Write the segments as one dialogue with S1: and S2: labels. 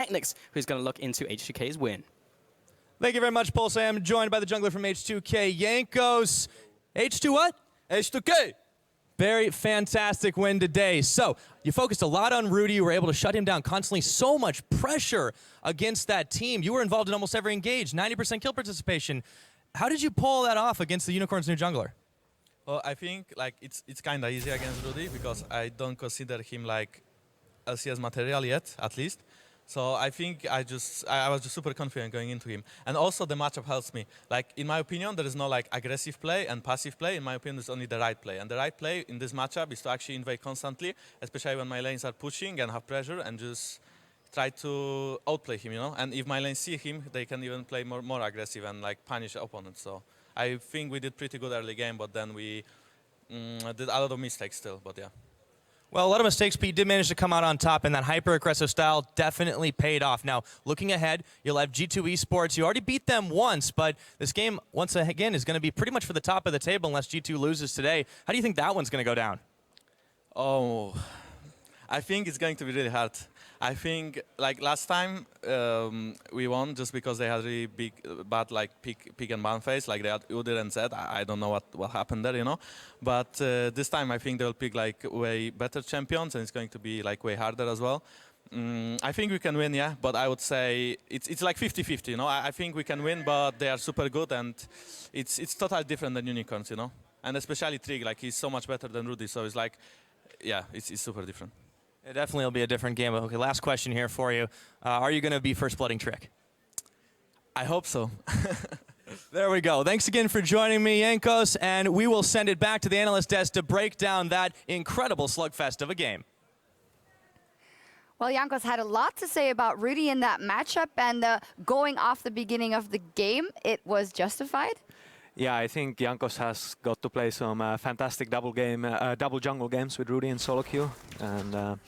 S1: Technics, who's going to look into H2K's win.
S2: Thank you very much, Pulse. I am joined by the jungler from H2K, Jankos. H2 what?
S3: H2K!
S2: Very fantastic win today. So, you focused a lot on Rudy. You were able to shut him down constantly. So much pressure against that team. You were involved in almost every engage, 90% kill participation. How did you pull that off against the Unicorn's new jungler?
S3: Well, I think like it's kind of easy against Rudy because I don't consider him like LCS material yet, at least. So I think I was just super confident going into him. And also the matchup helps me. Like, in my opinion, there is no like aggressive play and passive play. In my opinion, there's only the right play. And the right play in this matchup is to actually invade constantly, especially when my lanes are pushing and have pressure, and just try to outplay him, you know? And if my lanes see him, they can even play more aggressive and like punish opponents. So I think we did pretty good early game, but then we did a lot of mistakes still, but yeah.
S2: Well, a lot of mistakes, but you did manage to come out on top, and that hyper-aggressive style definitely paid off. Now, looking ahead, you'll have G2 Esports. You already beat them once, but this game, once again, is going to be pretty much for the top of the table unless G2 loses today. How do you think that one's going to go down?
S3: Oh, I think it's going to be really hard. I think, like last time, we won just because they had really bad like pick and ban phase, like they had Udyr and Zed. I don't know what happened there, you know. But this time I think they'll pick like way better champions, and it's going to be like way harder as well. I think we can win, yeah, but I would say it's like 50-50, you know. I think we can win, but they are super good, and it's totally different than Unicorns, you know. And especially Trig, like he's so much better than Rudy, so it's like, yeah, it's super different.
S2: It definitely will be a different game. Okay, last question here for you. Are you going to be first blooding Trick?
S3: I hope so.
S2: There we go. Thanks again for joining me, Jankos, and we will send it back to the analyst desk to break down that incredible slugfest of a game.
S4: Well, Jankos had a lot to say about Rudy in that matchup, and going off the beginning of the game, it was justified.
S5: Yeah, I think Jankos has got to play some fantastic double jungle games with Rudy and solo queue. And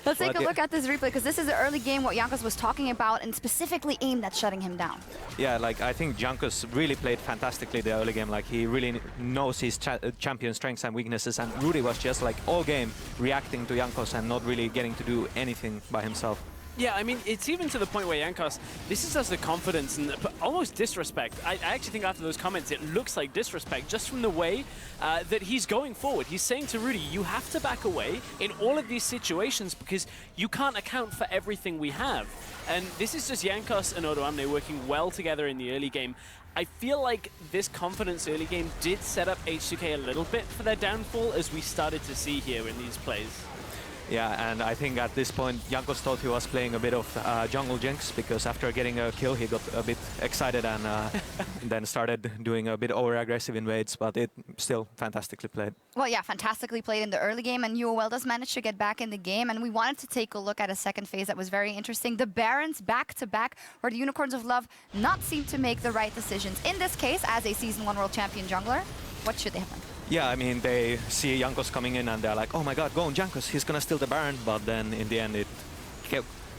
S4: let's take a look at this replay, because this is the early game what Jankos was talking about, and specifically aimed at shutting him down.
S5: Yeah, like I think Jankos really played fantastically the early game. Like he really knows his champion strengths and weaknesses, and Rudy was just like all game reacting to Jankos and not really getting to do anything by himself.
S6: Yeah, I mean, it's even to the point where Jankos, this is just the confidence and almost disrespect. I actually think after those comments, it looks like disrespect just from the way that he's going forward. He's saying to Rudy, you have to back away in all of these situations because you can't account for everything we have. And this is just Jankos and Odoamne working well together in the early game. I feel like this confidence early game did set up H2K a little bit for their downfall, as we started to see here in these plays.
S5: Yeah, and I think at this point, Jankos thought he was playing a bit of jungle jinx, because after getting a kill, he got a bit excited and then started doing a bit over-aggressive invades, but it still fantastically played.
S4: Well, yeah, fantastically played in the early game, and UOL does manage to get back in the game, and we wanted to take a look at a second phase that was very interesting. The Barons back-to-back, where the Unicorns of Love not seem to make the right decisions. In this case, as a Season 1 World Champion jungler, what should they have done?
S5: Yeah, I mean, they see Jankos coming in and they're like, oh my god, go on Jankos, he's gonna steal the Baron. But then in the end, it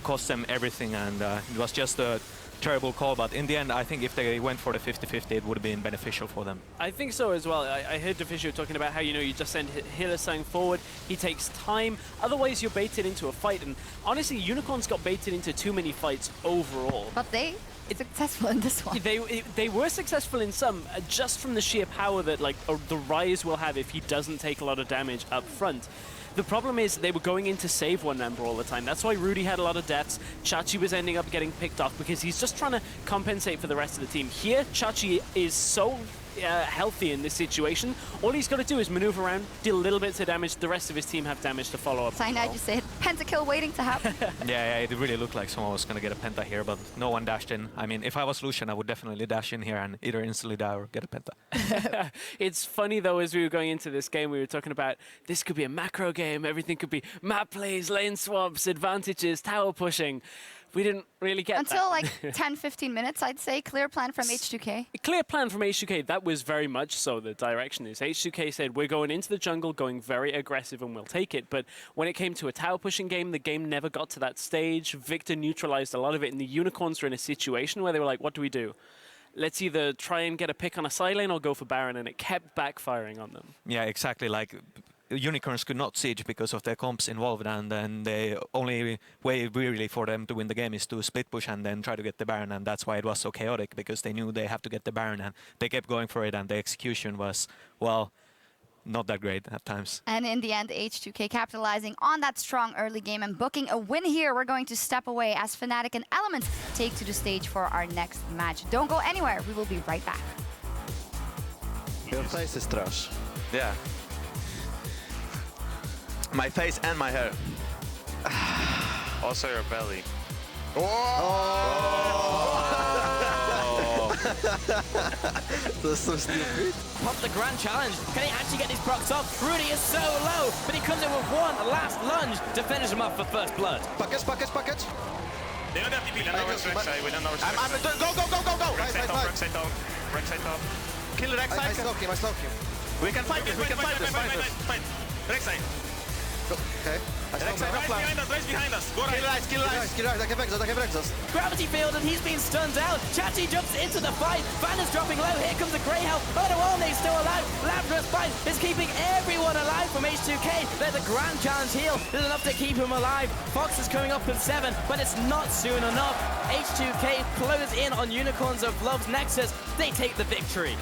S5: cost them everything, and it was just a terrible call. But in the end, I think if they went for the 50-50, it would have been beneficial for them.
S6: I think so as well. I heard Deficio talking about how, you know, you just send Hylissang forward, he takes time, otherwise you're baited into a fight. And honestly, Unicorns got baited into too many fights overall.
S4: But they successful in this one.
S6: They were successful in some, just from the sheer power that like the Ryze will have if he doesn't take a lot of damage up front. The problem is they were going in to save one member all the time. That's why Rudy had a lot of deaths. Chachi was ending up getting picked off because he's just trying to compensate for the rest of the team. Here, Chachi is so healthy in this situation. All he's got to do is maneuver around, deal little bits of damage. The rest of his team have damage to follow up.
S4: Cyanide just said, pentakill waiting to happen.
S5: Yeah, it really looked like someone was going to get a penta here, but no one dashed in. I mean, if I was Lucian, I would definitely dash in here and either instantly die or get a penta.
S6: It's funny, though, as we were going into this game, we were talking about this could be a macro game. Everything could be map plays, lane swaps, advantages, tower pushing. We didn't really get
S4: until like 10-15 minutes, I'd say. Clear plan from H2K.
S6: A clear plan from H2K. That was very much so the direction. Is H2K said, we're going into the jungle, going very aggressive, and we'll take it. But when it came to a tower pushing game, the game never got to that stage. Victor neutralized a lot of it, and the Unicorns were in a situation where they were like, what do we do? Let's either try and get a pick on a side lane or go for Baron, and it kept backfiring on them.
S5: Yeah, exactly. Like Unicorns could not siege because of their comps involved, and then the only way really for them to win the game is to split push and then try to get the Baron, and that's why it was so chaotic, because they knew they have to get the Baron, and they kept going for it, and the execution was, well, not that great at times.
S4: And in the end, H2K capitalizing on that strong early game and booking a win here. We're going to step away as Fnatic and Elements take to the stage for our next match. Don't go anywhere. We will be right back.
S7: Your face is trash.
S8: Yeah. My face and my hair.
S9: Also your belly.
S7: That's so stupid.
S1: Pop the grand challenge. Can he actually get these procs off? Rudy is so low, but he comes in with one last lunge to finish him up for first blood.
S7: Package.
S9: They don't have TP, we don't know where's Rek'Sai, we don't know where's Rek'Sai.
S7: Go!
S9: Rek'Sai top, Rek'Sai top, Rek'Ai top. Kill Rek'Sai.
S7: I slow him.
S8: We can fight this,
S9: Fight. Rek'Sai.
S7: Okay.
S9: Race behind us. Go right.
S7: Kill right. I can exhaust.
S1: Gravity field, and he's been stunned out. Chachi jumps into the fight. Van is dropping low. Here comes the Greyhound. Odoalne's still alive. Lazarus fight is keeping everyone alive from H2K. There's a grand challenge heal. There's enough to keep him alive. Fox is coming up in 7, but it's not soon enough. H2K close in on Unicorns of Love's Nexus. They take the victory.